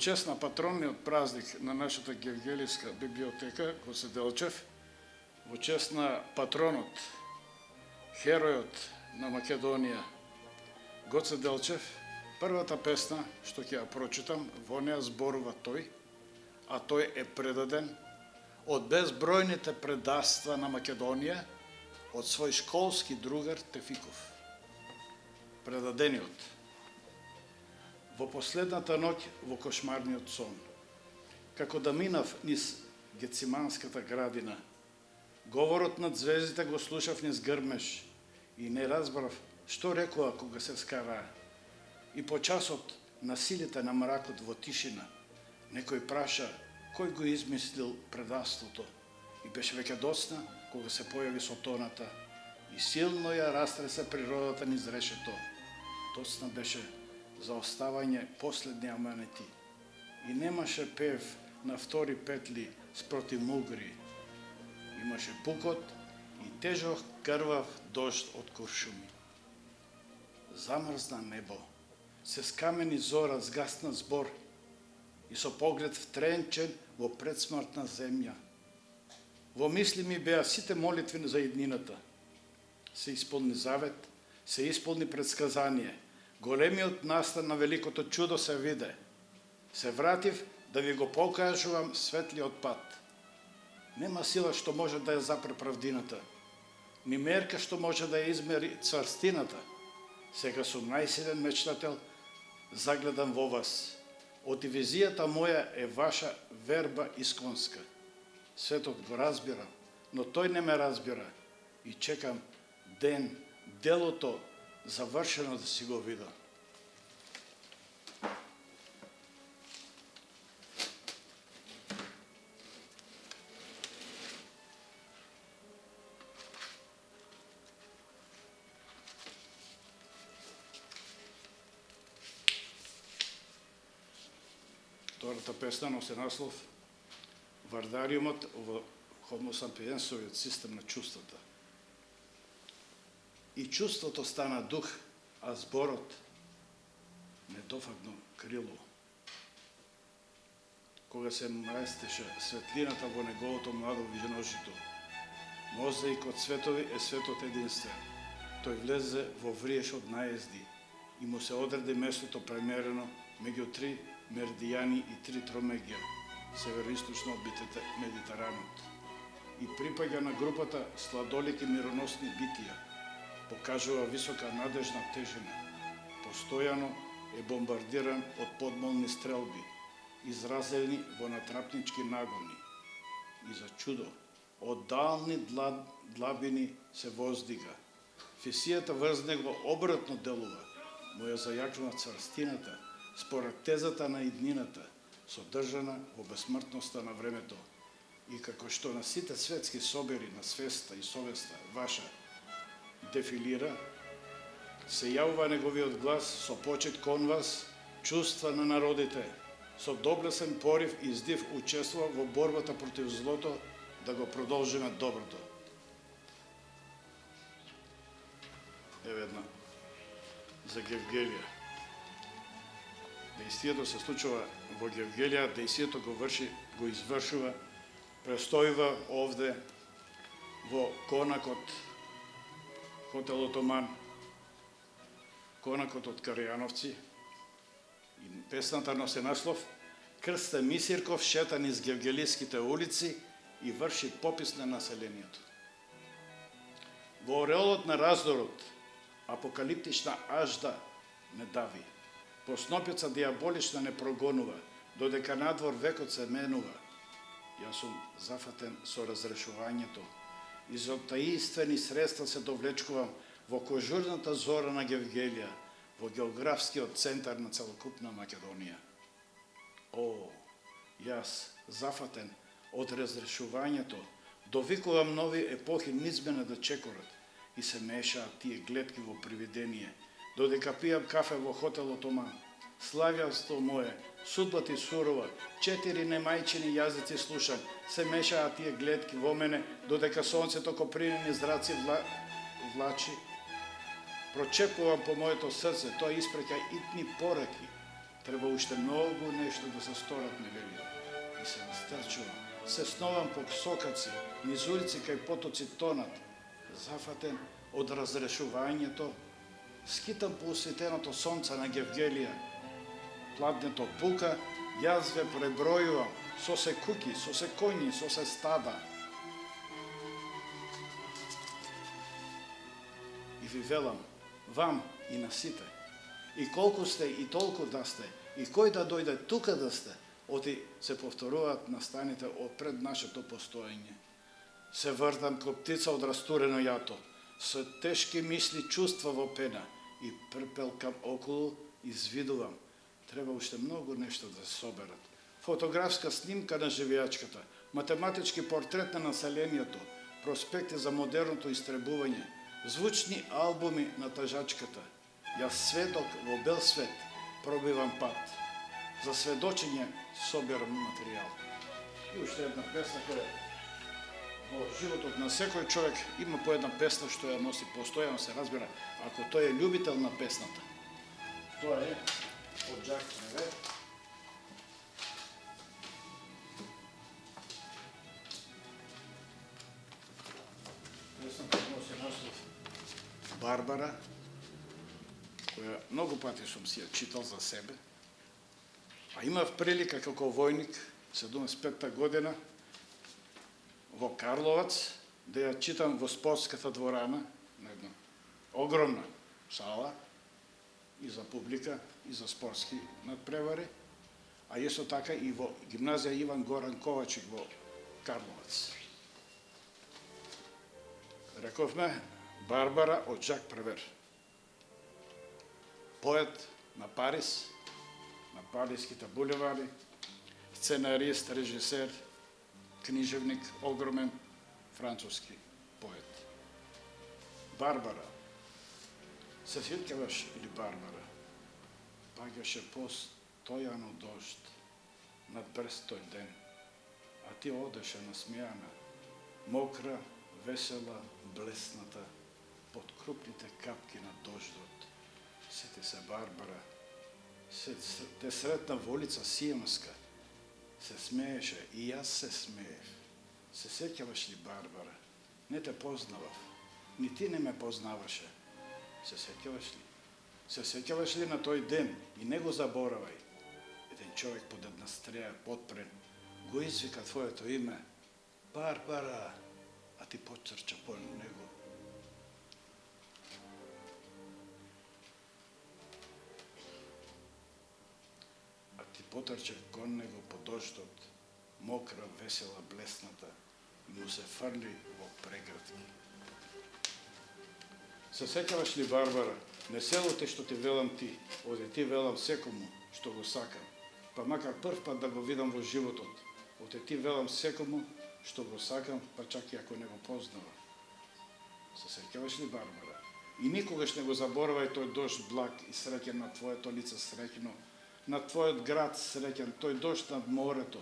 чест на патронниот празник на нашата Гевгелијска библиотека, Гоце Делчев, во чест на патронот, херојот на Македонија, Гоце Делчев, првата песна што ќе ја прочитам, во неа зборува тој, а тој е предаден од безбројните предаства на Македонија од свој школски другар Тефиков. Предадениот. Во последната ноќ во кошмарниот сон, како да минав низ Гециманската градина, говорот над звездите го слушав низ грмеш и не разбрав што рекоа кога се скараа. И по часот на силите на мракот во тишина, некој праша кој го измислил предавството и беше веќе доцна кога се појави сотоната и силно ја растреса природата низ решето. Доцна беше за оставање последни аманети и немаше пев на втори петли спротив мугри. Имаше пукот и тежок крвав дожд од куршуми. Замрзна небо, се скамени зора згасна збор и со поглед втренчен во предсмртна земја. Во мисли ми беа сите молитви за иднината. Се исполни завет, се исполни предсказание. Големиот настан на великото чудо се виде. Се вратив да ви го покажувам светлиот пат. Нема сила што може да ја запре правдината, ни мерка што може да ја измери цврстината. Сега сум најсилен мечтател, загледам во вас. Од визијата моја е ваша верба исконска. Светот го разбира, но тој не ме разбира и чекам ден, делото завршено да си го видам. Втората песна носи наслов Вардариумот во хомосапиенсовиот систем на чувствата. И чувството стана дух, а зборот не дофагна крило. Кога се мрестеше светлината во неговото младо виженожито, мозаик од светови е светот единствен. Тој влезе во вриеш од наезди и му се одреди местото премерено меѓу 3 меридијани и 3 тромегија, североисточно од Медитеранот, и припаѓа на групата сладолики мироносни битија. Покажува висока надежна тежина. Постојано е бомбардиран од подмолни стрелби, изразени во натрапнички нагони. И за чудо, од дални длабини се воздига. Фисијата врз него обратно делува, му ја зајакнува цврстината, според тезата на иднината, содржана во безсмртноста на времето. И како што на сите светски собери на свеста и совеста ваша дефилира, се јавува неговиот глас со почит кон вас, чувства на народите, со доблесен порив и здив учествува во борбата против злото, да го продолжиме доброто. Еве една за Гевгелија. Дејствието се случува во Гевгелија, дејствието го извршува, престојува овде во конакот хотел Отоман, конакот од Каријановци. И песната носи наслов Крсте Мисирков шета низ гевгелиските улици и врши попис на населението. Во ореолот на раздорот, апокалиптична ажда не дави. Поснопица диаболична не прогонува, додека надвор векот се менува. Јас сум зафатен со разрешувањето и за таинствени средства се довлечкувам во кожурната зора на Гевгелија, во географскиот центар на целокупна Македонија. О, јас, зафатен од разрешувањето, довикувам нови епохи низ мене да чекорат и се мешаат тие гледки во привидение, додека пијам кафе во хотел Отоман. Славјанство мое, судба ти сурова, 4 немајчини јазици слушам, се мешаат тие гледки во мене, додека сонцето копринени зраци влачи. Прочепувам по моето срце, тоа испреќа итни пораки. Треба уште многу нешто да се сторат, ми вели. И се настрчувам. Се сновам по сокаци, низ улици кај потоци тонат. Зафатен од разрешувањето, скитам по осветеното сонце на Гевгелија. Пладнето пука, јас ве пребројувам, со се куки, со се коњи, со се стада. И ви велам, вам и на сите, и колку сте, и толку да сте, и кој да дојде тука да сте, оти се повторуваат настаните од пред нашето постоење. Се вртам ко птица од растурено јато, со тешки мисли чувства во пена и препелкам околу, извидувам. Треба уште многу нешто да се соберат. Фотографска снимка на живеачката, математички портрет на населението, проспекти за модерното истребување, звучни албуми на тажачката. Јас сведок во бел свет пробивам пат. За сведочење собирам материјал. И уште една песна која во животот на секој човек има по една песна што ја носи постојано, се разбира, ако тој е љубител на песната. Тоа е од Жак Превер. Песната носи наслов Барбара, која многу пати сум си ја читал за себе, а имав прилика како војник, 75-та година, во Карловац, да ја читам во спортската дворана, на една огромна сала, и за публика, и за спортски надпревари, а исто така и во гимназија Иван Горан Ковачик во Карловац. Рековме Барбара од Жак Превер. Поет на Париз, на париските булевари, сценарист, режисер, книжевник, огромен француски поет. Барбара. Се сеќаваш или Барбара? Паѓаше постојано дожд над Брест тој ден, а ти одеше насмејана, мокра, весела, блесната, под крупните капки на дождот. Сети се Барбара, те сретна во улица Сиемска, се смееше и јас се смеев. Се сеќаваш ли, Барбара? Не те познавав, ни ти не ме познаваше. Се сеќаваш ли? Се сеќаваш ли на тој ден и не го заборавај? Еден човек под една стреја подпрен го извика твоето име, Барбара, а ти потрча по него. Потрча кон него по дождот, мокра, весела, блесната, и му се фрли во преградки. Се сеќаваш ли, Барбара, не селоте што ти велам ти, оде ти велам секому што го сакам, па макар прв пат да го видам во животот, оде ти велам секому што го сакам, па чак и ако не го познава. Се сеќаваш ли, Барбара? И никогаш не го заборавај тој дожд благ и среќен на твоето лице среќно, на твојот град среќен, тој дожд над морето,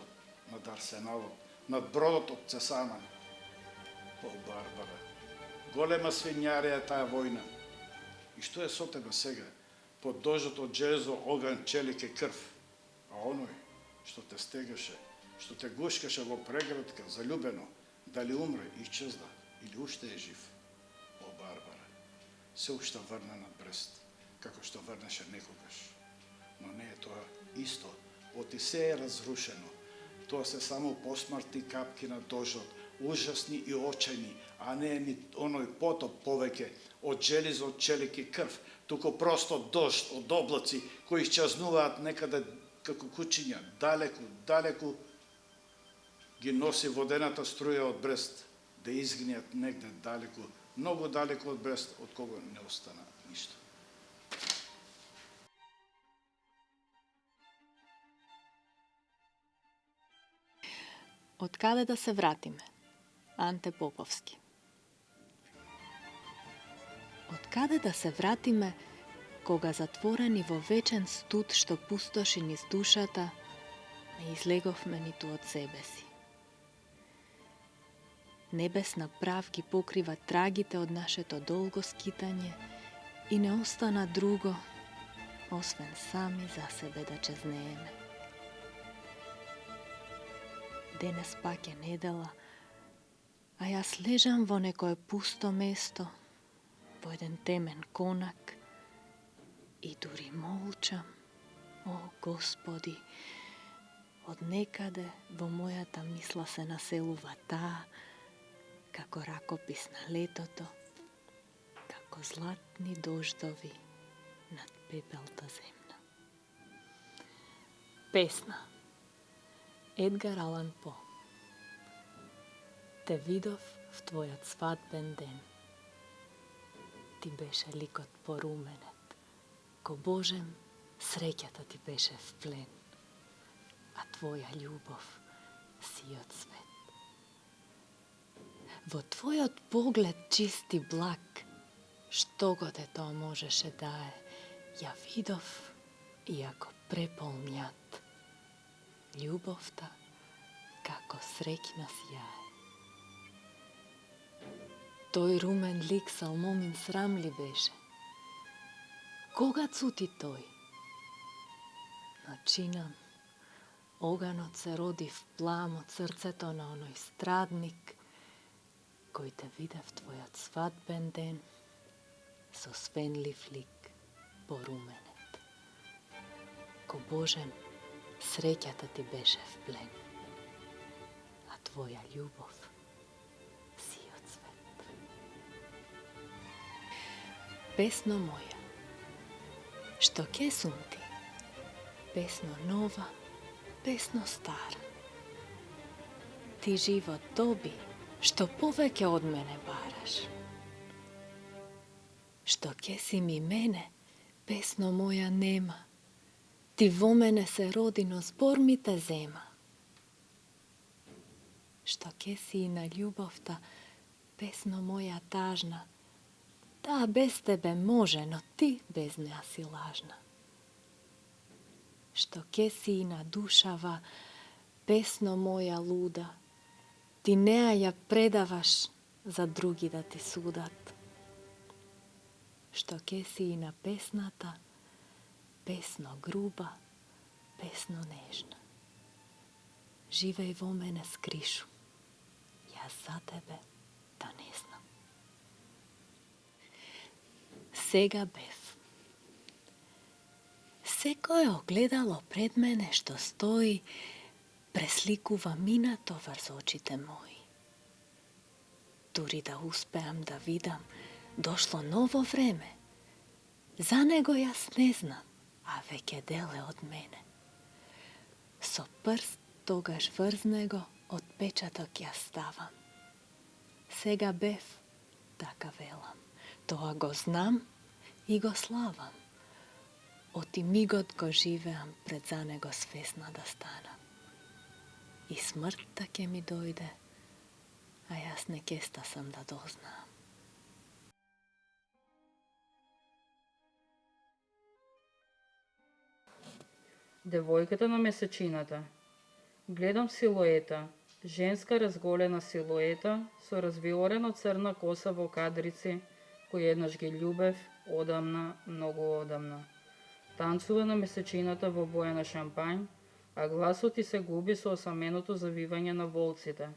над Арсеналот, над бродот од Цесана. О, Барбара, голема свинјарија е таа војна. И што е со тебе сега? Под дождот од джезо, оган, челик и крв. А оној што те стегаше, што те гушкаше во преградка, заљубено, дали умре, исчезна или уште е жив? О, Барбара, се уште врна на Брест, како што врнеше некогаш. Но не е тоа исто, оти се е разрушено. Тоа се само посмртни капки на дождот, ужасни и очајни, а не е ни оној потоп повеќе од железо, челик и крв, туку просто дожд од облаци кои исчезнуваат некаде како кучиња, далеку, далеку ги носи водената струја од Брест, да изгнијат негде далеку, многу далеку од Брест, од кого не остана ништо. Од каде да се вратиме? Анте Поповски. Од каде да се вратиме, кога затворени во вечен студ што пустоши низ душата, не излеговме ниту од себе си. Небесна прав ги покрива трагите од нашето долго скитање и не остана друго, освен сами за себе да чезнееме. Денес пак е недела, а јас лежам во некое пусто место, во еден темен конак и дури молчам. О, Господи, од некаде во мојата мисла се населува таа, како ракопис на летото, како златни дождови над пепелта земна. Песна. Едгар Алан По. Те видов в твојот свадбен ден. Ти беше ликот поруменет, ко Божем среќата ти беше в плен, а твоја љубов сиот свет. Во твојот поглед чисти благ, што god е тоа можеше да е, ја видов, иако преполнјат, љубовта како среќна сјае. Тој румен лик Салмомин срам ли беше? Кога цути тој? Но чинам, оганот се роди в плам од срцето на оној страдник, кој те виде в твојот свадбен ден, со свенлив лик поруменет. Ко Божем, среќата ти беше в плен, а твоја љубов сиот свет. Песно моја, што ке сум ти? Песно нова, песно стара. Ти живот доби, што повеќе од мене бараш. Што ке си ми мене, песно моја нема. Ти во мене се роди, но збор ми те зема. Што ке си и на љубовта, песно моја тажна. Таа без тебе може, но ти без неа си лажна. Што ке си и на душава, песно моја луда. Ти неа ја предаваш за други да ти судат. Што ке си и на песната, песно груба, песно нежна. Живеј во мене скришу, јас за тебе да не знам. Сега бев. Секое огледало пред мене што стои, пресликува минато врз очите мои. Дури да успеам да видам, дошло ново време. За него јас не знам, а веќе дел е од мене. Со прст тогаш врз него отпечаток ја ставам. Сега бев, така велам, тоа го знам и го славам. Оти мигот го живеам пред за него свесна да станам. И смртта ќе ми дојде, а јас не ке стасам да дознаам. Девојката на месечината. Гледам силуета, женска разголена силуета со развиорена црна коса во кадрици, кој еднаш ги љубев одамна, многу одамна. Танцува на месечината во боја на шампањ, а гласот ти се губи со осаменото завивање на волците.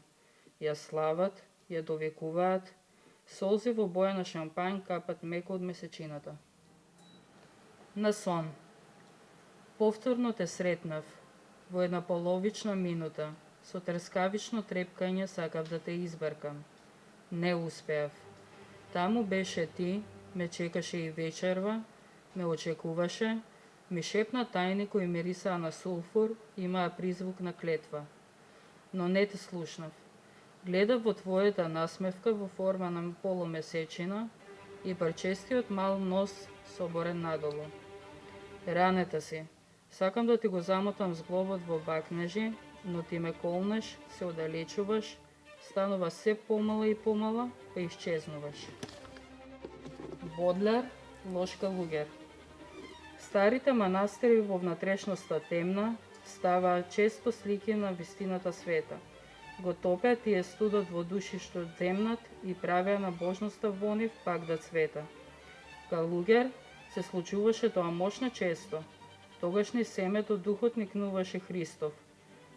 Ја слават, ја довекуваат, солзи во боја на шампањ капат меко од месечината. На сон. Повторно те сретнав, во една половична минута, со трескавично трепкање сакав да те избркам. Не успеав. Таму беше ти, ме чекаше и вечерва, ме очекуваше, ми шепна тајни кои мирисаа на сулфур, имаа призвук на клетва. Но не те слушнав. Гледав во твојата насмевка во форма на полумесечина и парчестиот мал нос соборен надолу. Ранета си. Сакам да ти го замотам зглобот во бакнежи, но ти ме колнеш, се оддалечуваш, станува се помала и помала, па исчезнуваш. Бодлер, Лошка Лугер. Старите манастири во внатрешноста темна ставаат често слики на вистината света. Го топеа тие студот во души што земнат и правеа на божноста во нив пак да цвета. Калугер Се случуваше тоа мощно често. Тогаш низ семето духот никнуваше Христов.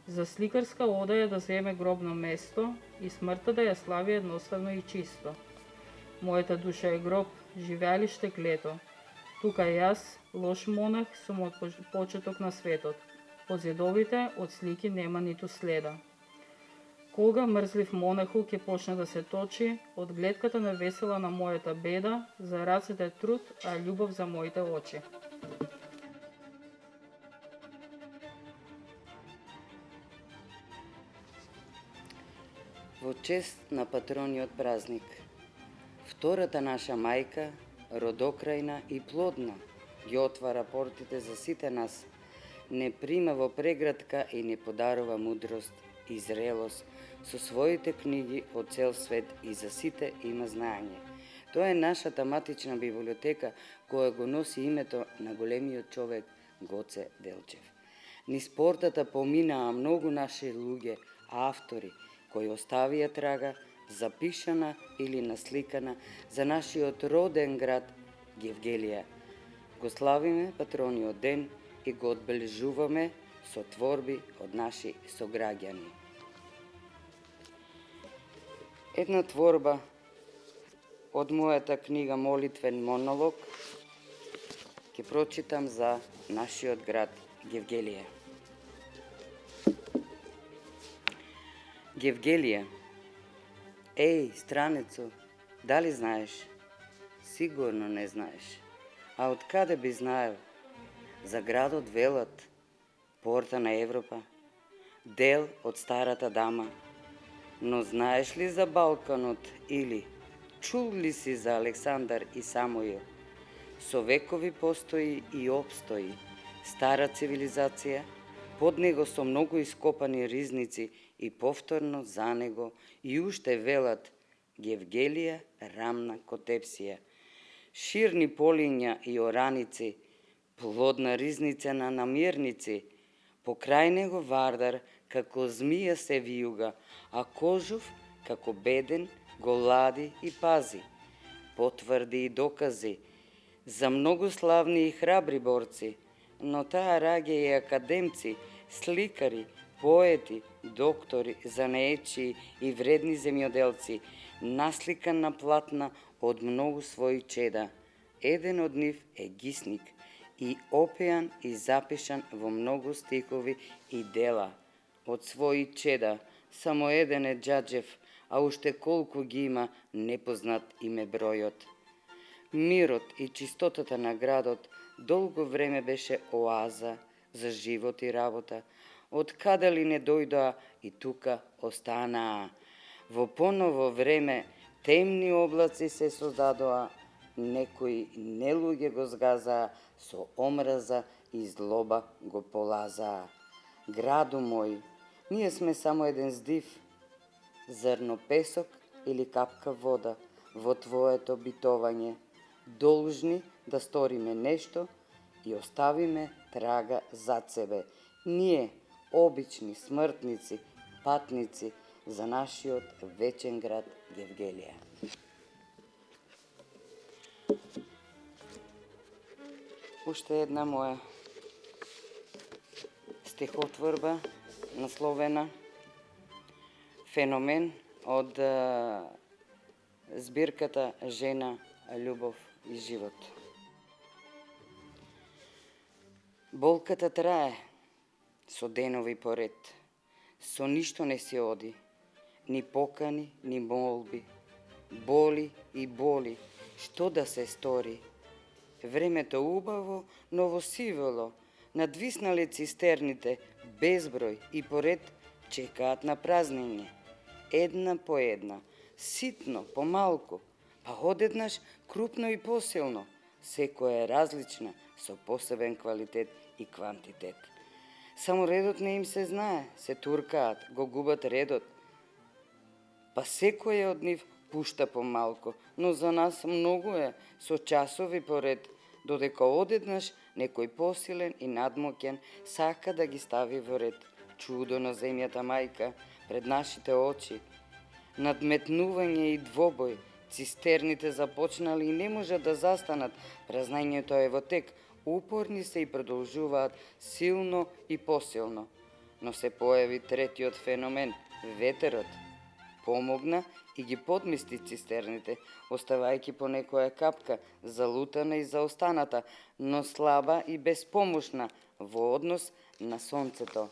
За сликарска ода е да земе гробно место и смртта да ја слави едноставно и чисто. Мојата душа е гроб, живеалиште клето. Тука јас, лош монах, сум од почеток на светот. По зидовите од слики нема ниту следа. Кога мрзлив монаху ќе почне да се точи, од гледката на весела на мојата беда, за рацете труд, а љубов за моите очи. Во чест на патрониот празник, втората наша мајка, родокрајна и плодна, ги отвара портите за сите нас, не прима во прегратка и не подарува мудрост и зрелост со своите книги од цел свет и за сите има знаење. Тоа е нашата матична библиотека која го носи името на големиот човек Гоце Делчев. Низ портата поминаа многу наши луѓе, автори, кои оставија трага, запишана или насликана за нашиот роден град Гевгелија. Го славиме патрониот ден и го одбележуваме со творби од наши сограѓани. Една творба од мојата книга Молитвен монолог ќе прочитам за нашиот град Гевгелија. Гевгелија. Еј, странецо, дали знаеш? Сигурно не знаеш. А од каде би знаел? За градот велат, порта на Европа, дел од старата дама. Но знаеш ли за Балканот или чул ли си за Александар и Самуил? Со векови постои и обстои стара цивилизација, под него со многу ископани ризници и повторно за него и уште велат Гевгелија рамна Котепсија. Ширни полиња и ораници, плодна ризница на намирници, покрај него Вардар како змија се вијуга, а Кожув како беден го лади и пази. Потврди и докази за многу славни и храбри борци, но таа раѓа и академци, сликари, поети, доктори, занаечи и вредни земјоделци, насликан на платна од многу своји чеда. Еден од нив е Гисник и опеан и запишан во многу стихови и дела. Од своји чеда само еден е Џаџев, а уште колку ги има непознат име бројот. Мирот и чистотата на градот долго време беше оаза за живот и работа. Од каде ли не дојдоа и тука останаа. Во поново време темни облаци се создадоа, некои нелуѓе го згазаа, со омраза и злоба го полазаа. Граду мој, ние сме само еден здив, зрно песок или капка вода во твоето битовање, должни да сториме нешто и оставиме трага зад себе. Ние, обични смртници, патници за нашиот вечен град Гевгелија. Уште една моја стихотворба насловена Феномен од збирката Жена, љубов и живот. Болката трае со денови поред, со ништо не се оди, ни покани, ни молби, боли и боли, што да се стори. Времето убаво, но во сивело, надвиснале цистерните, безброј и поред чекаат на празнење. Една по една, ситно, помалку, па одеднаш крупно и посилно, секоја е различна, со посебен квалитет и квантитет. Само редот не им се знае, се туркаат, го губат редот, па секоја од нив пушта помалку, но за нас многу е, со часови поред, додека одеднаш некој посилен и надмоќен сака да ги стави во ред. Чудо на земјата мајка пред нашите очи, надметнување и двобој, Цистерните започнали и не можат да застанат. Празнењето е во тек. Упорни се и продолжуваат силно и посилно. Но се појави третиот феномен – ветерот. Помогна и ги подмести цистерните, оставајќи по некоја капка, залутана и заостаната, но слаба и безпомошна во однос на сонцето.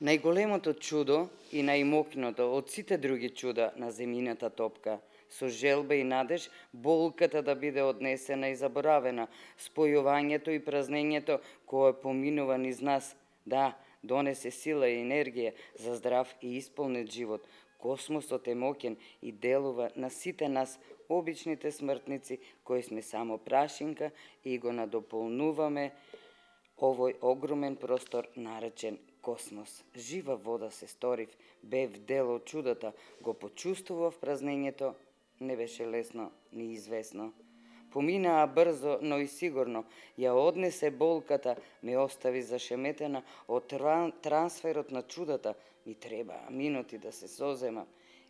Најголемото чудо и најмокното од сите други чуда на земјината топка, со желба и надеж болката да биде однесена и заборавена, спојувањето и празнењето кое поминува низ нас, да, донесе сила и енергија за здрав и исполнет живот. Космосот е моќен и делува на сите нас, обичните смртници, кои сме само прашинка и го надополнуваме овој огромен простор наречен космос. Жива вода се сторив, бев дел од чудата, го почувствував празнењето, не беше лесно ни известно. Поминаа брзо, но и сигурно. Ја однесе болката, ме остави зашеметена од трансферот на чудата. Ми требаа минути да се соземам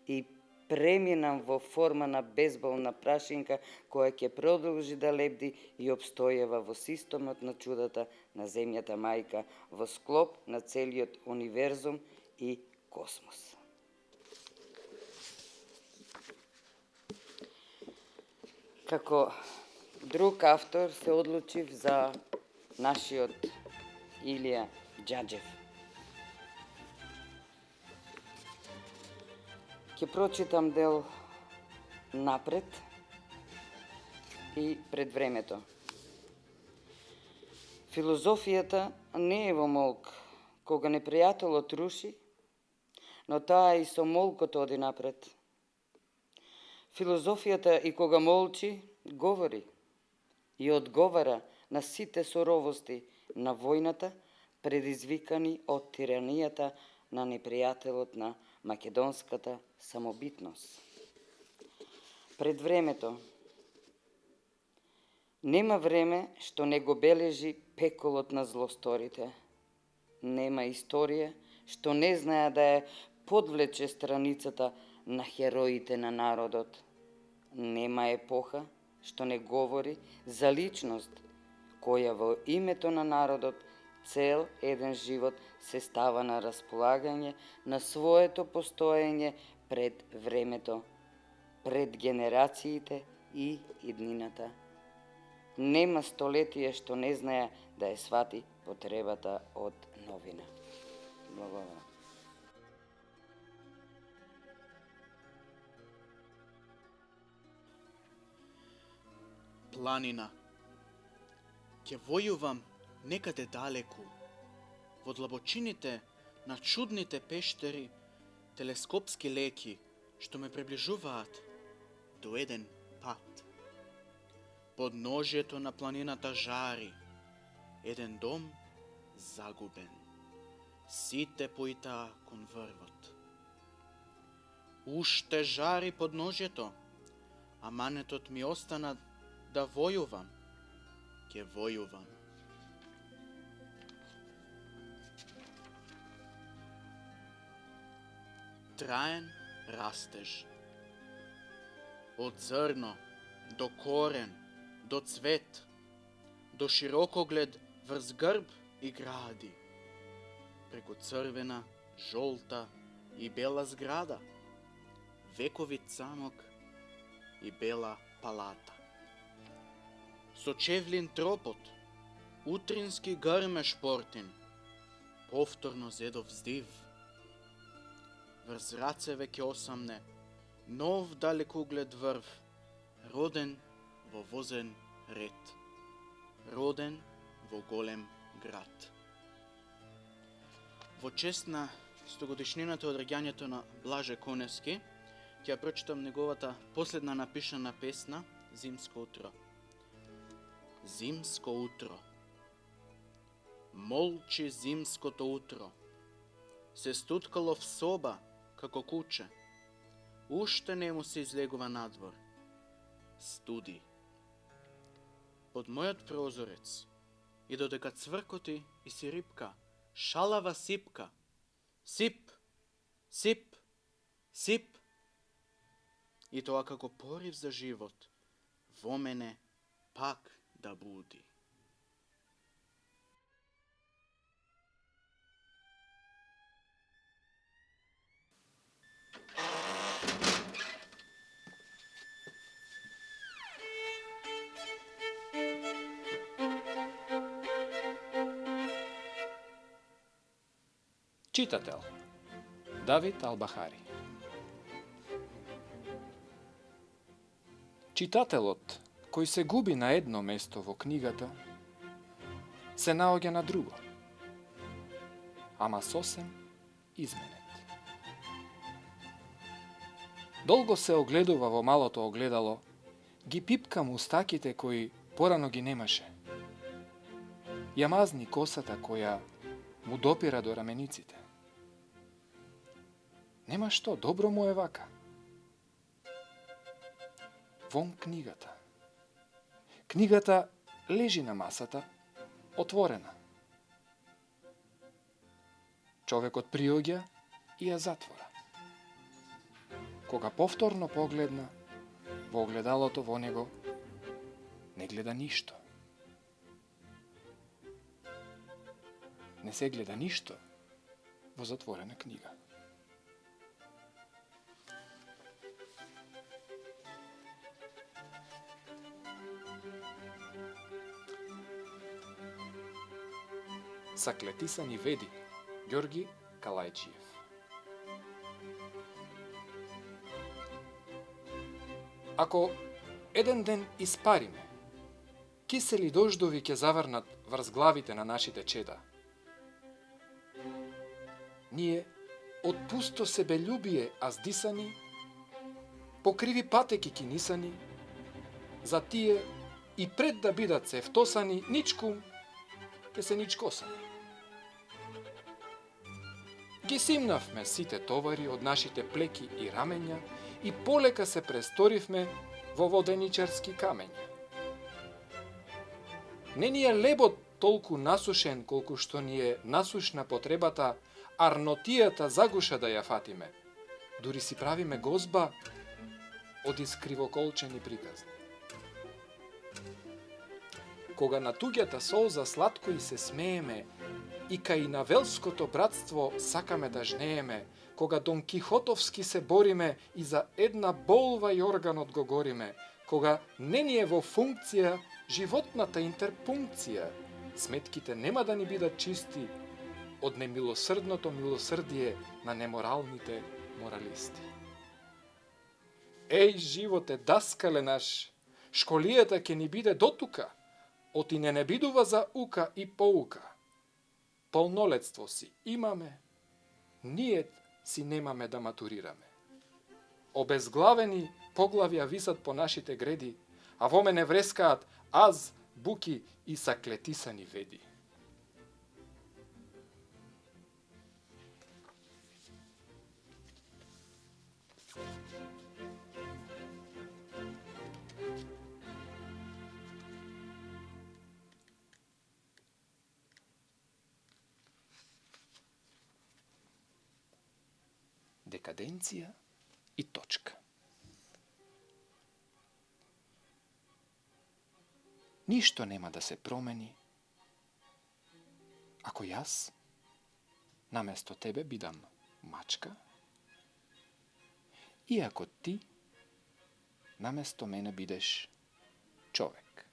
и преминам во форма на безболна прашинка која ќе продолжи да лебди и обстојава во системот на чудата на земјата мајка, во склоп на целиот универзум и космос. Како друг автор се одлучив за нашиот Илија Џаџев. Ќе прочитам дел напред и пред времето. Филозофијата не е во молк, кога непријателот руши, но таа и со молкото оди напред. Филозофијата и кога молчи, говори и одговара на сите суровости на војната, предизвикани од тиранијата на непријателот на македонската самобитност. Пред времето. Нема време што не го бележи пеколот на злосторите. Нема историја што не знае да ја подвлече страницата на хероите на народот. Нема епоха што не говори за личност, која во името на народот цел еден живот се става на располагање на своето постоење пред времето, пред генерациите и иднината. Нема столетие што не знае да ја свати потребата од новина. Благодарам. Планина. Ќе војувам некаде далеку, во длабочините на чудните пештери, телескопски леки, што ме приближуваат до еден пат. Под ножјето на планината жари еден дом загубен. Сите поитаа кон врвот. Уште жари под ножјето, а манетот ми остана да војувам. Ќе војувам. Траен растеж. Од зрно до корен, до цвет, до широкоглед врз грб и гради, преку црвена, жолта и бела зграда, вековит замок и бела палата. Со чевлин тропот, утрински грмеш портин, повторно зедов здив. Врз рацеве ќе осамне нов далекоглед врв, роден во возен ред, роден во голем град. Во чест на 100-годишнината од раѓањето на Блаже Коневски, ќе ја прочитам неговата последна напишана песна Зимско утро. Зимско утро. Молчи зимското утро. Се стуткало в соба како куче. Уште не му се излегува надвор. Студи. Под мојот прозорец и додека цвркоти и си рипка, шалава сипка. Сип, сип, сип, и тоа како порив за живот во мене пак да буди. Читател Давид Албахари. Читателот кој се губи на едно место во книгата, се наоѓа на друго, ама сосем изменет. Долго се огледува во малото огледало, ги пипка мустаките кои порано ги немаше. Ја мазни косата која му допира до рамениците. Нема што, добро му е вака. Вон книгата. Книгата лежи на масата, отворена. Човекот приоѓа и ја затвора. Кога повторно погледна, во огледалото во него не гледа ништо. Не се гледа ништо во затворена книга. Саклетисани веди, Ѓорги Калајчиев. Ако еден ден испариме, кисели дождови ќе заврнат врз главите на нашите чеда. Ние, од пусто себелюбие аздисани, покриви патеки кинисани, за тие и пред да бидат се втосани, ничку ке се ничкосани. Ги симнавме сите товари од нашите плеки и рамења и полека се престоривме во воденичарски камења. Не ни е лебот толку насушен колку што ни е насушна потребата арнотијата загуша да ја фатиме. Дури си правиме гозба од искривоколчени приказни. Кога на туѓата солза сладко и се смееме, и кај на велското братство сакаме да жнееме, кога Дон Кихотовски се бориме и за една болва јорганот го гориме, кога не ни е во функција животната интерпункција, сметките нема да ни бидат чисти од немилосрдното милосрдие на неморалните моралисти. Еј, животе, даскале наш, школијата ќе ни биде дотука, оти не бидува за ука и поука. Полнолетство си имаме, ние си немаме да матурираме. Обезглавени поглавја висат по нашите греди, а во мене врескаат аз, буки и саклетисани веди. Декаденција и точка. Ништо нема да се промени ако јас наместо тебе бидам мачка и ако ти наместо мене бидеш човек.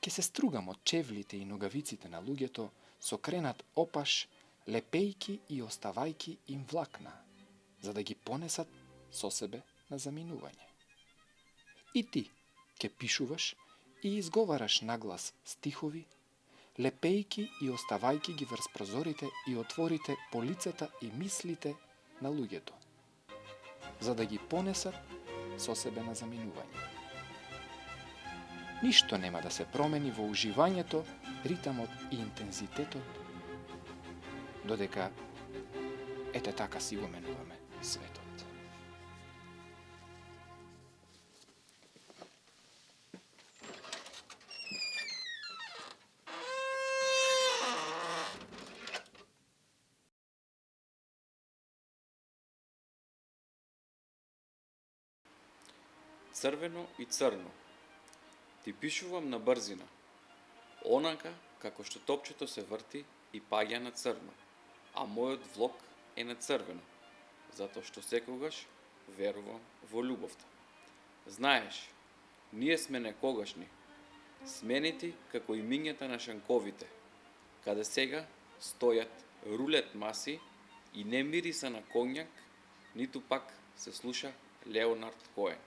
Ке се стругам од чевлите и ногавиците на луѓето со кренат опаш, лепејки и оставајки им влакна, за да ги понесат со себе на заминување. И ти ке пишуваш и изговараш наглас стихови, лепејки и оставајки ги врз прозорите и отворите полицата и мислите на луѓето, за да ги понесат со себе на заминување. Ништо нема да се промени во уживањето, ритамот и интензитетот, додека ете така си го менуваме светот. црвено и црно. Ти пишувам на брзина, онака како што топчето се врти и паѓа на црно, а мојот влог е на црвено, затоа што секогаш верувам во љубовта. Знаеш, ние сме некогашни, сменити како и мињата на шанковите, каде сега стојат рулет маси и не мириса на конјак, ниту пак се слуша Леонард Коен.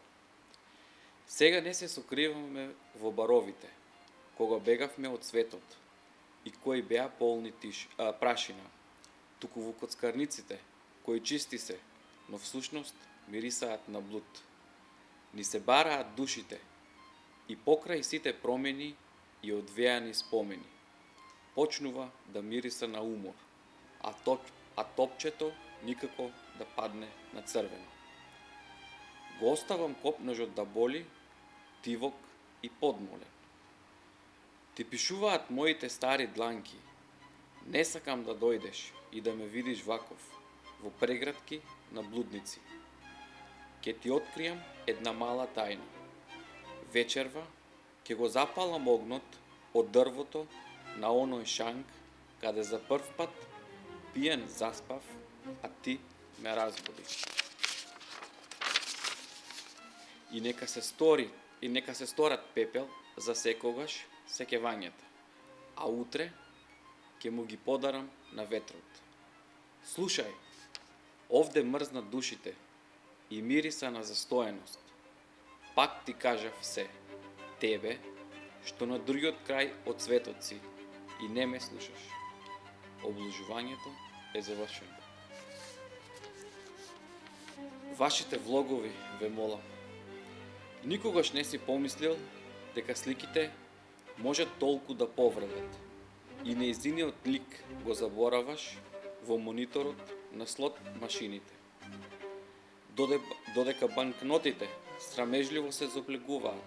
Сега не се сокриваме во баровите, кога бегавме од светот, и кои беа полни прашина, туку во коцкарниците, кои чисти се, но всушност мирисаат на блуд. Ни се бараат душите, и покрај сите промени и одвеани спомени, почнува да мириса на умор, а топчето никако да падне на црвено. Го оставам копножот да боли, тивок и подмолен. Ти пишуваат моите стари дланки, не сакам да дојдеш и да ме видиш ваков, во прегратки на блудници. Ке ти откријам една мала тајна. Вечерва ќе го запалам огнот од дрвото на оној шанк, каде за прв пат пиен заспав, а ти ме разбуди. И нека се сторат пепел за секогаш сеќавањата, а утре ќе му ги подарам на ветрот. Слушај, овде мрзнат душите и мириса на застоеност. Пак ти кажав се, тебе, што на другиот крај од светот си и не ме слушаш. Облужувањето е завршено. Вашите влогови, ве молам. Никогаш не си помислил дека сликите можат толку да повредат и неизиниот лик го забораваш во мониторот на слот машините. Додека банкнотите срамежливо се заоблегуваат,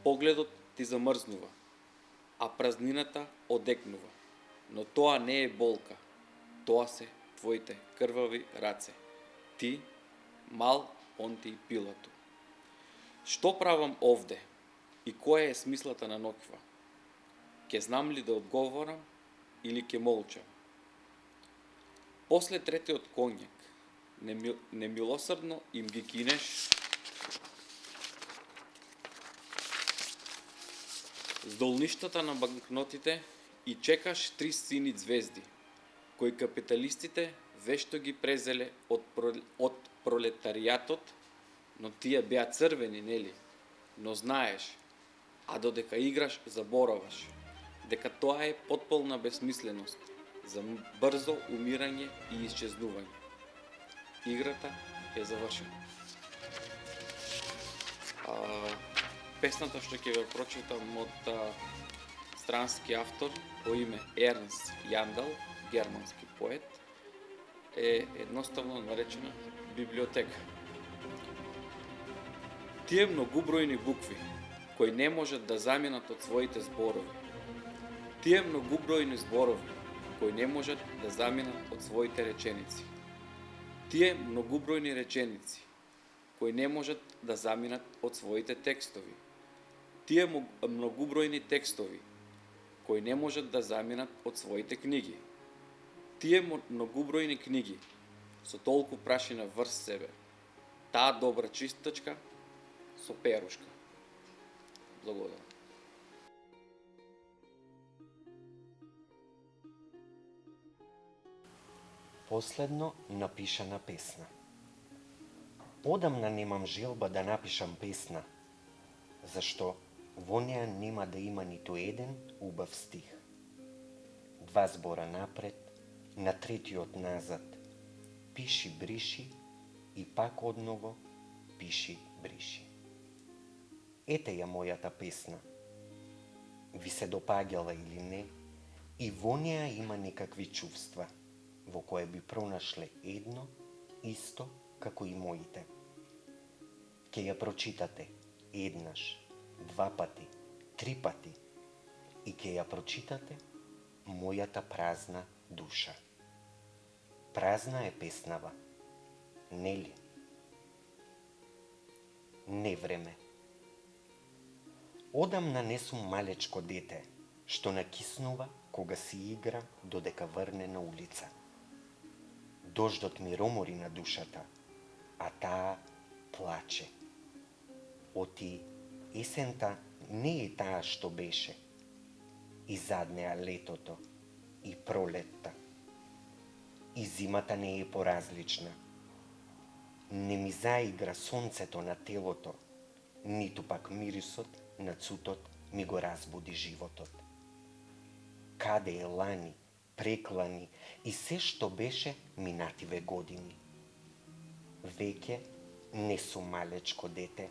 погледот ти замрзнува, а празнината одекнува. Но тоа не е болка, тоа се твоите крвави раце. Ти, мал Понтиј Пилату. Што правам овде и која е смислата на ноќва? Ке знам ли да одговорам или ке молчам? После третиот конјак, немилосрдно им ги кинеш здолништата на банкнотите и чекаш 3 сини звезди, кои капиталистите вешто ги презеле од пролетаријатот, но тие беа црвени, нели? Но знаеш, а додека играш забораваш, дека тоа е потполна безсмисленост, за брзо умирање и исчезнување. Играта е завршена. Песната што ќе ве прочитам од странски автор по име Ернст Јандал, германски поет, е едноставно наречена библиотека. Тие многубројни букви, кои не можат да заменат од своите зборови. Тие многубројни зборови, кои не можат да заменат од своите реченици. Тие многубројни реченици, кои не можат да заминат од своите текстови. Тие многубројни текстови, кои не можат да заминат од своите книги. Тие многубројни книги, со толку прашина врз себе. Таа добра чистачка со перушка. Благодарам. Последно напишана песна. Одамна немам желба да напишам песна, зашто во неа нема да има ниту еден убав стих. 2 збора напред, на третиот назад. Пиши, бриши и пак одново пиши, бриши. Ете ја мојата песна. Ви се допаѓала или не, и во неа има некакви чувства, во кое би пронашле едно, исто како и моите. Ке ја прочитате еднаш, 2 пати, 3 пати и ке ја прочитате мојата празна душа. Празна е песнава, нели? невреме. Одамна не сум малечко дете, што накиснува кога си игра додека врне на улица. Дождот ми ромори на душата, а таа плаче. Оти есента не е таа што беше. И заднеа летото, и пролетта. И зимата не е поразлична. Не ми заигра сонцето на телото, ниту пак мирисот на цутот ми го разбуди животот. Каде е лани, преклани и се што беше минативе години. Веќе не сум малечко дете.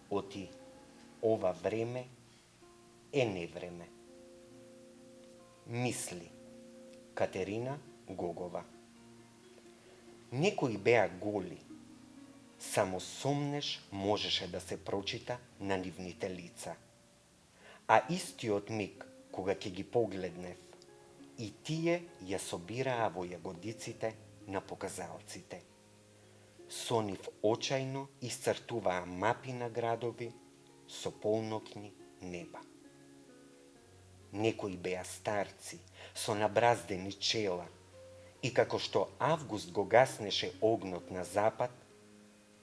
Оти ова време е невреме. Мисли Катерина Гогова. Некои беа голи, само сомнеш можеше да се прочита на нивните лица. А истиот миг, кога ќе ги погледнев, и тие ја собираа во јагодиците на показалците. Со нив очајно исцртуваа мапи на градови со полноќни неба. Некои беа старци со набраздени чела и како што август го гаснеше огнот на запад,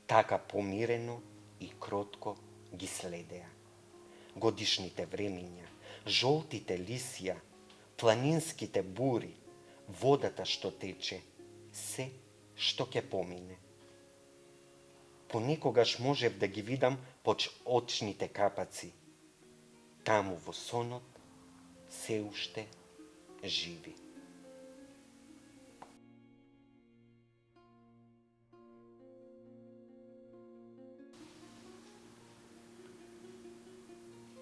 така помирено и кротко ги следеа. Годишните времиња, жолтите лисија, планинските бури, водата што тече, се што ќе помине. Понекогаш можев да ги видам под очните капаци. Таму во сонот се уште живи.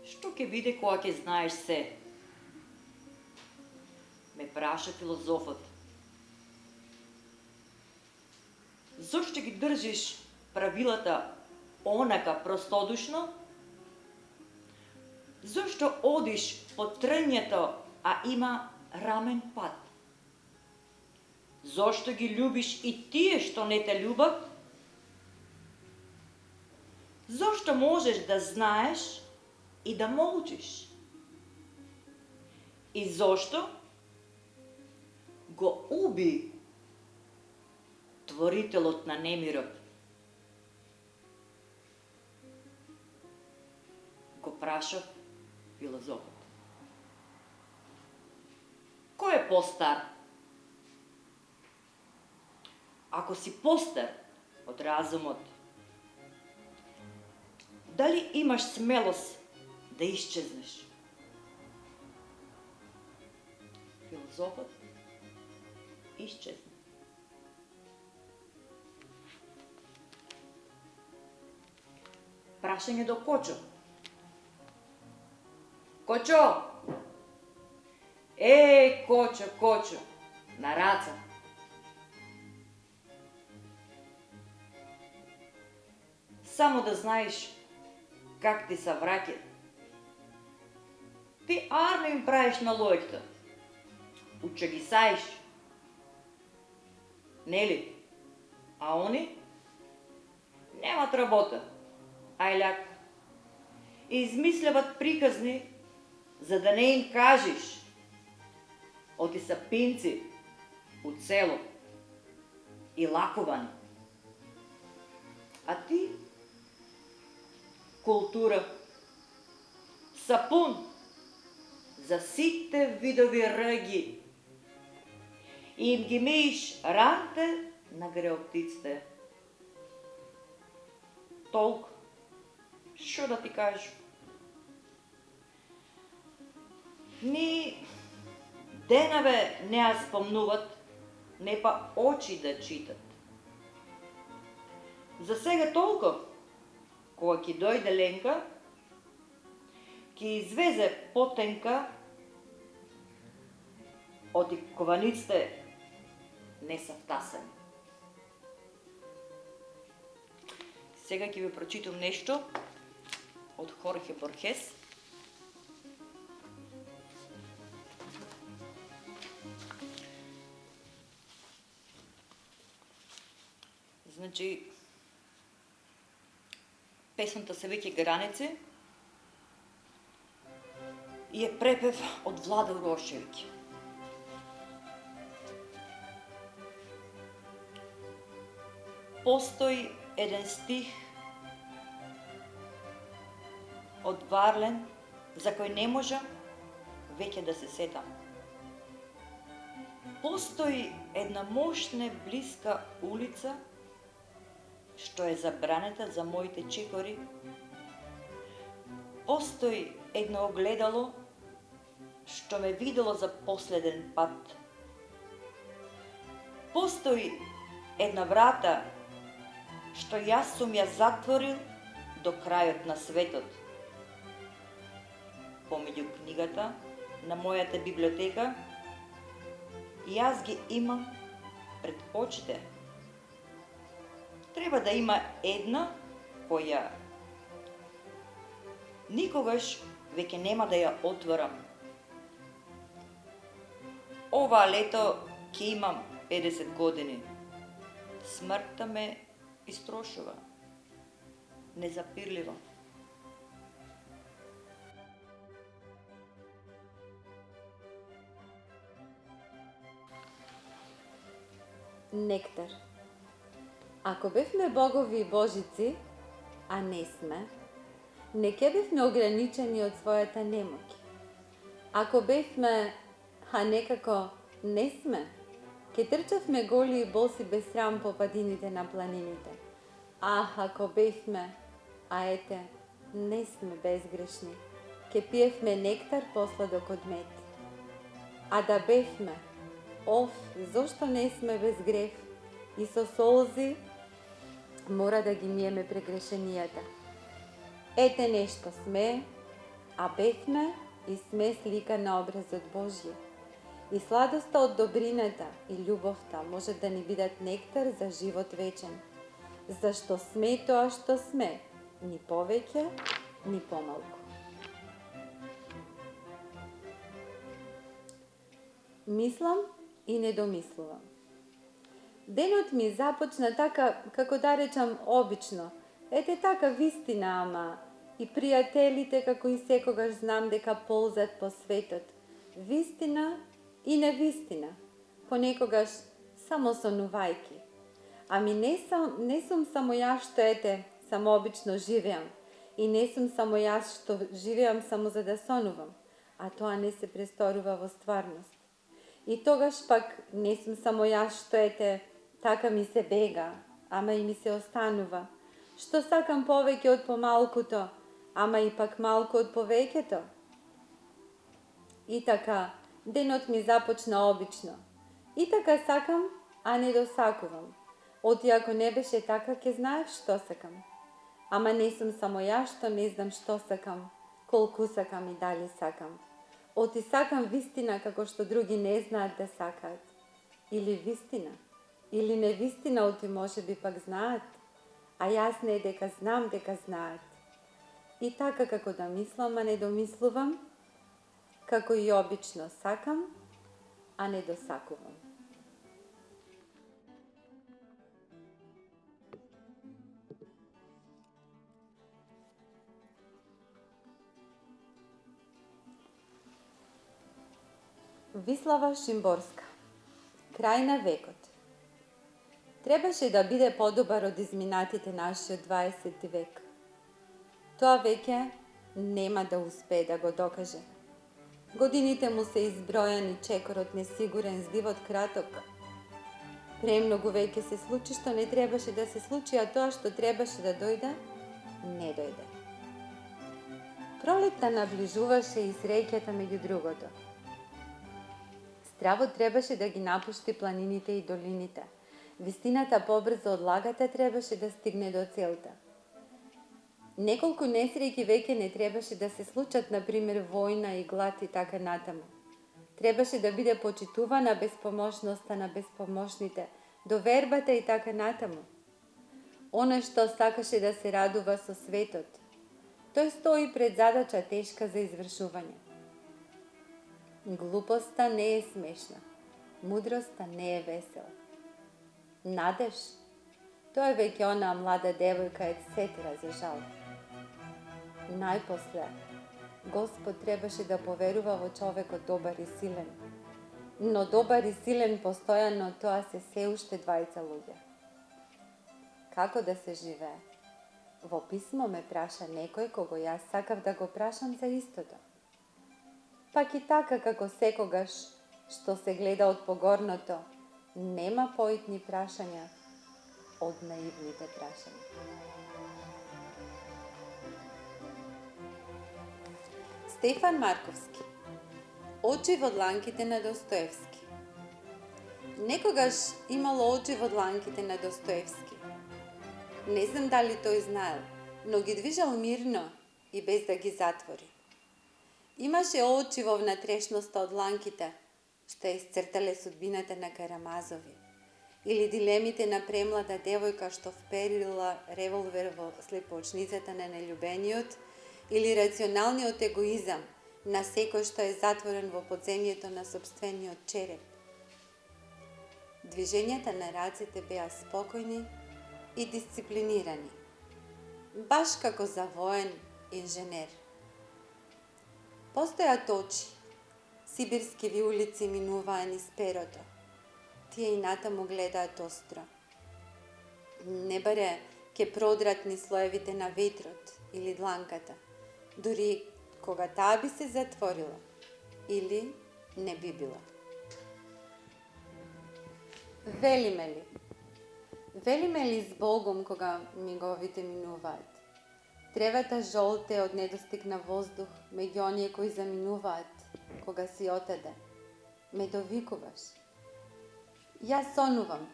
Што ќе биде кога ќе знаеш се? Ме праша филозофот. Зошто ги држиш правилата онака простодушно? Зошто одиш по трњето, а има рамен пат? Зошто ги љубиш и тие што не те љубат? Зошто можеш да знаеш и да молчиш? И зошто го уби творителот на немирот? Го прашав филозофот. Кој е постар? Ако си постар од разумот, дали имаш смелост да исчезнеш? Филозофот исчезна. Прашање до Кочо. Кочо! Кочо, Кочо, на раца. Само да знаеш как ти се враќа. Ти арно им правиш на лојката. Уче ги саиш. Нели? А они немат работа. Ајляк. И измисляват приказни за да не им кажеш. Оти са пинци у цело и лакувани. А ти култура, сапун за сите видови ръги и им ги миеш ранте на греотиците. Толку. Шо да ти кажу? Ни денаве не ја спомнуват, не па очи да читат. За сега толку, кога ќе дојде Ленка, ќе извезе потенка, оти кованиците не са втасани. Сега ќе ви прочитам нешто од Хорхе Борхес. Значи, Песната се веќе граници и е препев од Влада Урошевиќ. Постои еден стих од Варлен за кој не можам веќе да се сетам. Постои една мощна блиска улица што е забранета за моите чекори. Постои едно огледало што ме видело за последен пат. Постои една врата што јас сум ја затворил до крајот на светот. Помеѓу книгата на мојата библиотека, јас ги имам пред очите. Треба да има една која никогаш веќе нема да ја отворам. Ова лето ќе имам 50 години. Смртта ме истрошува. Незапирливо. Нектар. Ако бевме богови и божици, а не сме, не ке бевме ограничени од својата немоќ. Ако бевме, а некако не сме, ке трчавме голи и боси без срам по падините на планините. Ако бевме, а ете, не сме безгрешни, ке пиевме нектар посладок од мед. А да бевме, зошто не сме без грев и со солзи мора да ги миеме прегрешенијата. Ете нешто сме, а бевме и сме слика на образот Божји. И сладоста од добрината и љубовта може да ни бидат нектар за живот вечен. Зашто сме тоа што сме, ни повеќе, ни помалку. Мислам и не домислувам. Денот ми започна така, како да речам, обично. Ете така вистина, ама и пријателите како и секогаш знам дека ползат по светот. Вистина и невистина. Понекогаш само сонувајки. Ами не сум само јас што ете, само обично живеам. И не сум само јас што живеам само за да сонувам. А тоа не се престорува во стварност. И тогаш пак не сум само јас што ете, така ми се бега, ама и ми се останува. Што сакам повеќе од помалкуто, ама и пак малку од повеќето. И така, денот ми започна обично. И така сакам, а не досакувам. Оти ако не беше така, ќе знаев што сакам. Ама не сум само јас што не знам што сакам, колку сакам и дали сакам. Оти сакам вистина како што други не знаат да сакаат. Или вистина, или невистина оти може би пак знаат, а јас не дека знам дека знаат. И така како да мислам, а не домислувам, како и обично сакам, а не досакувам. Вислава Шимборска. Крај на векот. Требаше да биде подобар од изминатите наши од 20 век. Тоа веќе нема да успее да го докаже. Годините му се избројани, чекорот несигурен, здивот краток. Премногу веќе се случи што не требаше да се случи, а тоа што требаше да дојде, не дојде. Пролетта наближуваше и среќата меѓу другото. Стравот требаше да ги напушти планините и долините. Вистината побрзо од лагата требаше да стигне до целта. Неколку несреќи веќе не требаше да се случат, например војна и глад и така натаму. Требаше да биде почитувана безпомошноста на безпомошните, довербата и така натаму. Оно што сакаше да се радува со светот, тој стои пред задача тешка за извршување. Глупоста не е смешна, мудроста не е весела. Надеж, тоа е веќе онаа млада девојка ет сетера за жал. Најпосле, Господ требаше да поверува во човекот добар и силен. Но добар и силен постојано тоа се уште двајца луѓе. Како да се живее? Во писмо ме праша некој кого јас сакав да го прашам за истото. Пак и така како секогаш што се гледа од погорното, нема поитни прашања од наивните прашања. Стефан Марковски. Очи во дланките на Достоевски. Некогаш имало очи во дланките на Достоевски. Не знам дали тој знаел, но ги движал мирно и без да ги затвори. Имаше очи во внатрешноста од дланките, што исцртале судбината на Карамазови, или дилемите на премлада девојка што вперила револвер во слепоочницата на нељубениот, или рационалниот егоизам на секој што е затворен во подземјето на сопствениот череп. Движењата на рацете беа спокојни и дисциплинирани, баш како за воен инженер. Постојат очи, сибирски виулици минуваа низ перото. Тие и натаму гледаат остро. Не баре ке продрат низ слоевите на ветрот или дланката, дури кога таа би се затворила или не би била. Велиме ли? Велиме ли збогом кога миговите минуваат? Тревата жолте од недостиг на воздух меѓу оние кои заминуваат кога си отаде. Ме довикуваш. Јас сонувам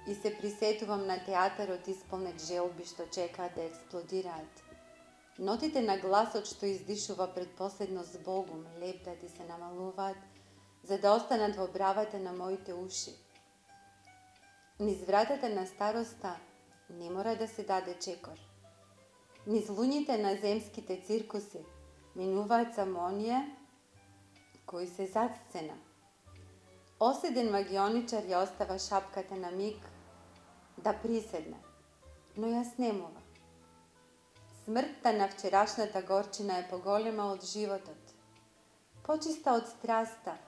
и се присетувам на театарот исполнет желби што чекаат да експлодираат. Нотите на гласот што издишува предпоследно збогом лепдат и се намалуваат, за да останат во бравата на моите уши. Низ вратата на староста не мора да се даде чекор. Низ луњите на земските циркуси минуваат само оние кои се зад сцена. Оседен магионичар ја остава шапката на миг да приседне, но ја снемува. Смртта на вчерашната горчина е поголема од животот, почиста од страста,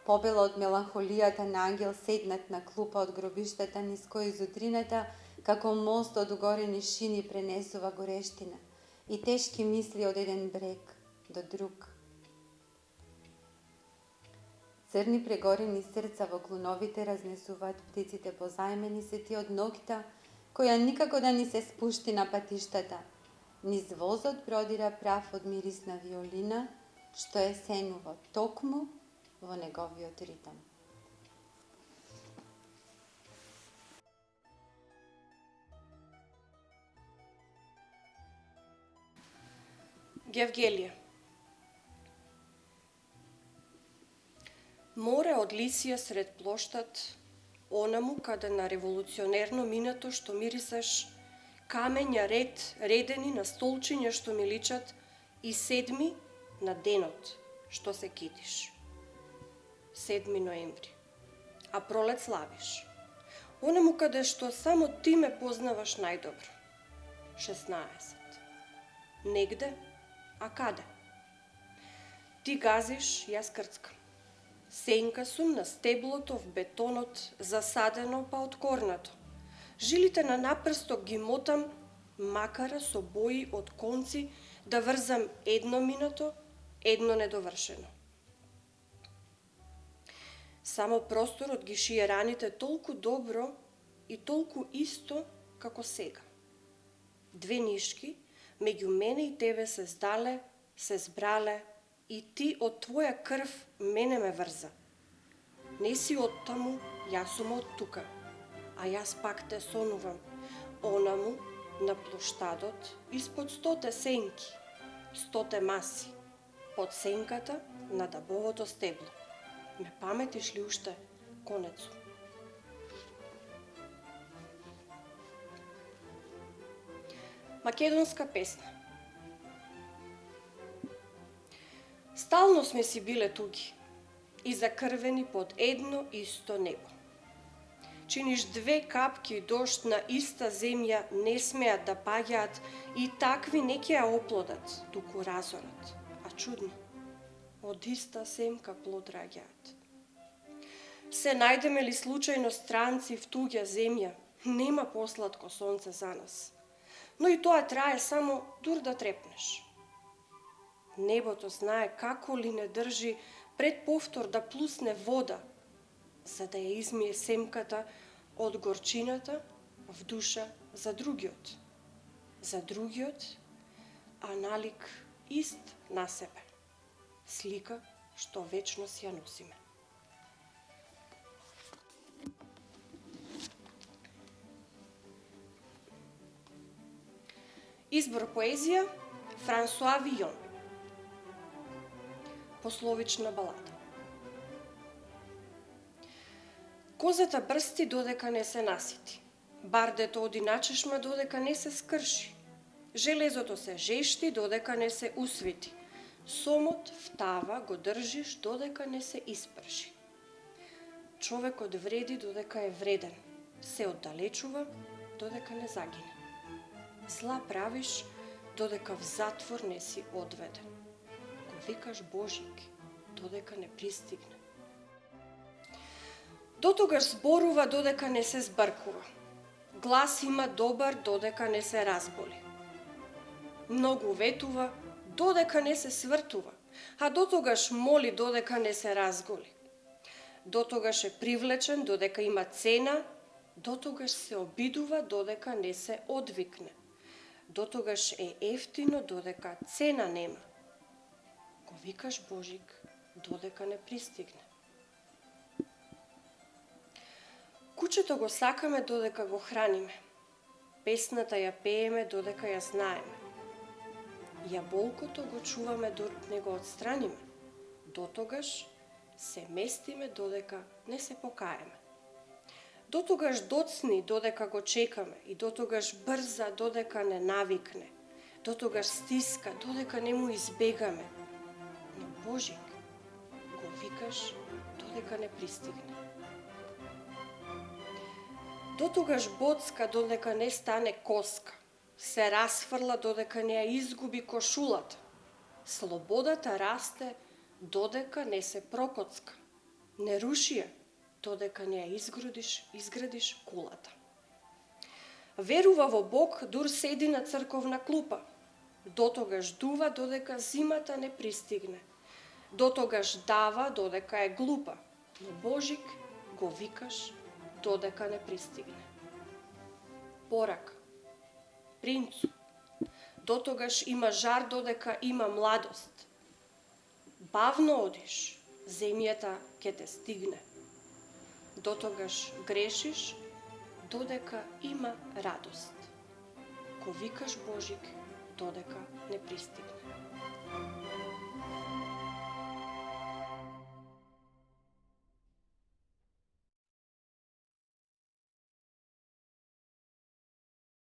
побела од меланхолијата на ангел седнат на клупа од гробиштата низ кој зутрината како мост од угорени шини пренесува горештина и тешки мисли од еден брег до друг. Црни прегорени срца во клуновите разнесуваат птиците позајмени се ти од ноќта, која никако да ни се спушти на патиштата. Низ возот продира прав од мирисна виолина, што е сенува токму во неговиот ритам. Гевгелија. Море од лисија сред плоштад, онаму каде на револуционерно минато што мирисаш, камења редени на столчиња што ми личат и 7 на денот што се китиш. 7 ноември. А пролет славиш. Онаму каде што само ти ме познаваш најдобро. 16. Негде, а каде? Ти газиш, јас крцкам. Сенка сум на стеблото в бетонот, засадено па откорнато. Жилите на напрсток ги мотам, макара со бои од конци да врзам едно минато, едно недовршено. Само просторот ги шие раните толку добро и толку исто како сега. 2 нишки меѓу мене и тебе се здале, се збрале и ти од твоја крв мене ме врза. Не си од таму, јас сум од тука, а јас пак те сонувам, онаму на плоштадот испод 100 сенки, 100 маси, под сенката на дабовото стебло. Ме паметиш ли уште, конецу? Македонска песна. Стално сме си биле туги и закрвени под едно исто небо. чиниш 2 капки дожд на иста земја не смеат да паѓаат и такви не ќе ја оплодат, туку разорат. А чудно, од иста семка плод раѓаат. Се најдеме ли случајно странци в туѓа земја, нема посладко сонце за нас. Но и тоа трае само дур да трепнеш. Небото знае како ли не држи пред повтор да плусне вода, за да ја измие семката од горчината в душа за другиот. За другиот, а налик ист на себе. Слика што вечно си ја носиме. Избор поезија Франсуа Вион. Пословична балада. Козата брсти додека не се насити. Бардето оди на чешма додека не се скрши. Железото се жешти додека не се усвити. Сомот втава го држиш додека не се испрши. Човекот вреди додека е вреден. Се оддалечува додека не загине. Зла правиш додека в затвор не си одведен. Го викаш Божик додека не пристигне. Дотогаш зборува додека не се збркува. Глас има добар додека не се разболи. Многу ветува додека не се свртува, а дотогаш моли додека не се разголи. Дотогаш е привлечен додека има цена, дотогаш се обидува додека не се одвикне. Дотогаш е ефтино додека цена нема. Го викаш Божик додека не пристигне. Кучето го сакаме додека го храниме. Песната ја пееме додека ја знаеме. Јаболкото го чуваме додека не го отстраниме. Дотогаш се местиме додека не се покаеме. Дотогаш доцни додека го чекаме и дотогаш брза додека не навикне. Дотогаш стиска додека не му избегаме. Но Божик го викаш додека не пристигне. Дотогаш боцка додека не стане коска. Се расфрла додека не ја изгуби кошулата. Слободата расте додека не се прокоцка. Не руши ја додека не ја изградиш кулата. Верува во Бог дур седи на црковна клупа. Дотогаш дува додека зимата не пристигне. Дотогаш дава додека е глупа. Но Божик го викаш додека не пристигне. Порака. Принцу. Дотогаш има жар додека има младост. Бавно одиш, земјата ќе те стигне. Дотогаш грешиш, додека има радост. Го викаш Божик, додека не пристигне.